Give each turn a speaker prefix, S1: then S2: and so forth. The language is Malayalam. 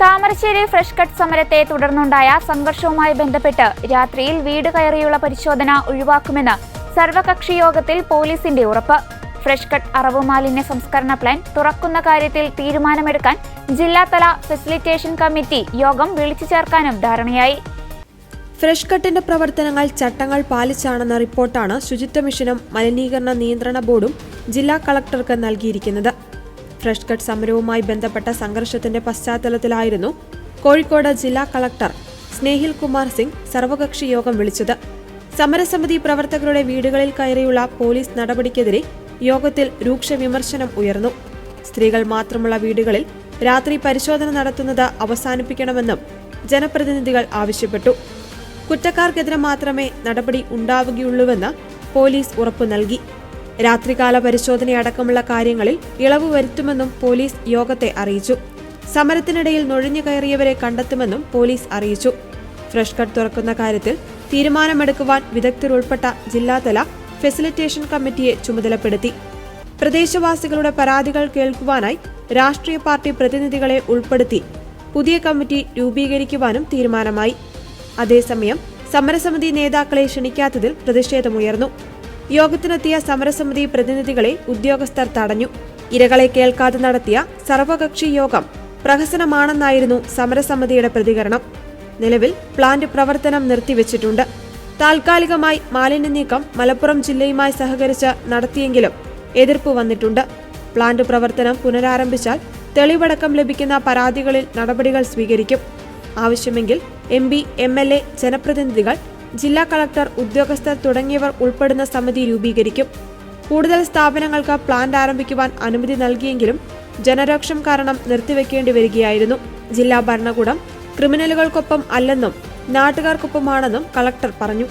S1: താമരശ്ശേരി ഫ്രഷ് കട്ട് സമരത്തെ തുടർന്നുണ്ടായ സംഘർഷവുമായി ബന്ധപ്പെട്ട് രാത്രിയിൽ വീട് കയറിയുള്ള പരിശോധന ഒഴിവാക്കുമെന്ന് സർവകക്ഷി യോഗത്തിൽ പോലീസിന്റെ ഉറപ്പ്. ഫ്രഷ് കട്ട് അറവ് മാലിന്യ സംസ്കരണ പ്ലാൻ തുറക്കുന്ന കാര്യത്തിൽ തീരുമാനമെടുക്കാൻ ജില്ലാതല ഫെസിലിറ്റേഷൻ കമ്മിറ്റി യോഗം വിളിച്ചു ചേർക്കാനും ധാരണയായി.
S2: ഫ്രഷ് കട്ടിന്റെ പ്രവർത്തനങ്ങൾ ചട്ടങ്ങൾ പാലിച്ചാണെന്ന റിപ്പോർട്ടാണ് ശുചിത്വ മിഷനും മലിനീകരണ നിയന്ത്രണ ബോർഡും ജില്ലാ കളക്ടർക്ക് നൽകിയിരിക്കുന്നത്. ഫ്രഷ് കട്ട് സമരവുമായി ബന്ധപ്പെട്ട സംഘർഷത്തിന്റെ പശ്ചാത്തലത്തിലായിരുന്നു കോഴിക്കോട് ജില്ലാ കളക്ടർ സ്നേഹിൽ കുമാർ സിംഗ് സർവകക്ഷി യോഗം വിളിച്ചത്. സമരസമിതി പ്രവർത്തകരുടെ വീടുകളിൽ കയറിയുള്ള പോലീസ് നടപടിക്കെതിരെ യോഗത്തിൽ രൂക്ഷ വിമർശനം ഉയർന്നു. സ്ത്രീകൾ മാത്രമുള്ള വീടുകളിൽ രാത്രി പരിശോധന നടത്തുന്നത് അവസാനിപ്പിക്കണമെന്നും ജനപ്രതിനിധികൾ ആവശ്യപ്പെട്ടു. കുറ്റക്കാർക്കെതിരെ മാത്രമേ നടപടി ഉണ്ടാവുകയുള്ളൂവെന്ന് പോലീസ് ഉറപ്പു നൽകി. രാത്രികാല പരിശോധനയടക്കമുള്ള കാര്യങ്ങളിൽ ഇളവ് വരുത്തുമെന്നും പോലീസ് യോഗത്തെ അറിയിച്ചു. സമരത്തിനിടയിൽ നുഴഞ്ഞു കയറിയവരെ കണ്ടെത്തുമെന്നും പോലീസ് അറിയിച്ചു. ഫ്രഷ് കട്ട് തുറക്കുന്ന കാര്യത്തിൽ തീരുമാനമെടുക്കുവാൻ വിദഗ്ധരുൾപ്പെട്ട ജില്ലാതല ഫെസിലിറ്റേഷൻ കമ്മിറ്റിയെ ചുമതലപ്പെടുത്തി. പ്രദേശവാസികളുടെ പരാതികൾ കേൾക്കുവാനായി രാഷ്ട്രീയ പാർട്ടി പ്രതിനിധികളെ ഉൾപ്പെടുത്തി പുതിയ കമ്മിറ്റി രൂപീകരിക്കുവാനും തീരുമാനമായി. അതേസമയം സമരസമിതി നേതാക്കളെ ക്ഷണിക്കാത്തതിൽ പ്രതിഷേധമുയർന്നു. യോഗത്തിനെത്തിയ സമരസമിതി പ്രതിനിധികളെ ഉദ്യോഗസ്ഥർ തടഞ്ഞു. ഇരകളെ കേൾക്കാതെ നടത്തിയ സർവകക്ഷി യോഗം പ്രഹസനമാണെന്നായിരുന്നു സമരസമിതിയുടെ പ്രതികരണം. നിലവിൽ പ്ലാന്റ് പ്രവർത്തനം നിർത്തിവെച്ചിട്ടുണ്ട്. താൽക്കാലികമായി മാലിന്യ നീക്കം മലപ്പുറം ജില്ലയുമായി സഹകരിച്ച് നടത്തിയെങ്കിലും എതിർപ്പ് വന്നിട്ടുണ്ട്. പ്ലാന്റ് പ്രവർത്തനം പുനരാരംഭിച്ചാൽ തെളിവടക്കം ലഭിക്കുന്ന പരാതികളിൽ നടപടികൾ സ്വീകരിക്കും. ആവശ്യമെങ്കിൽ MP, MLA, ജനപ്രതിനിധികൾ, ജില്ലാ കളക്ടർ, ഉദ്യോഗസ്ഥർ തുടങ്ങിയവർ ഉൾപ്പെടുന്ന സമിതി രൂപീകരിക്കും. കൂടുതൽ സ്ഥാപനങ്ങൾക്ക് പ്ലാന്റ് ആരംഭിക്കുവാൻ അനുമതി നൽകിയെങ്കിലും ജനരോക്ഷം കാരണം നിർത്തിവെക്കേണ്ടി വരികയായിരുന്നു. ജില്ലാ ഭരണകൂടം ക്രിമിനലുകൾക്കൊപ്പം അല്ലെന്നും നാട്ടുകാർക്കൊപ്പമാണെന്നും കളക്ടർ പറഞ്ഞു.